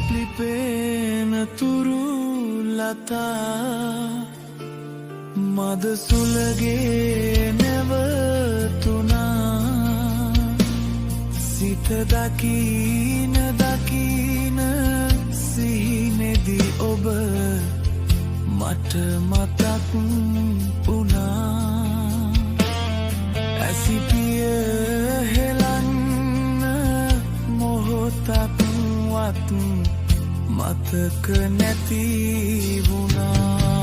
ලිපේන තුරු ලතා මද සුළගේ නැවතුනා සිත දකින දකින සිහිනෙදි ඔබ මට මතක් වුණා ඇසිපිය හෙලන්න මොහොතක්වත් මතක නැති වුණා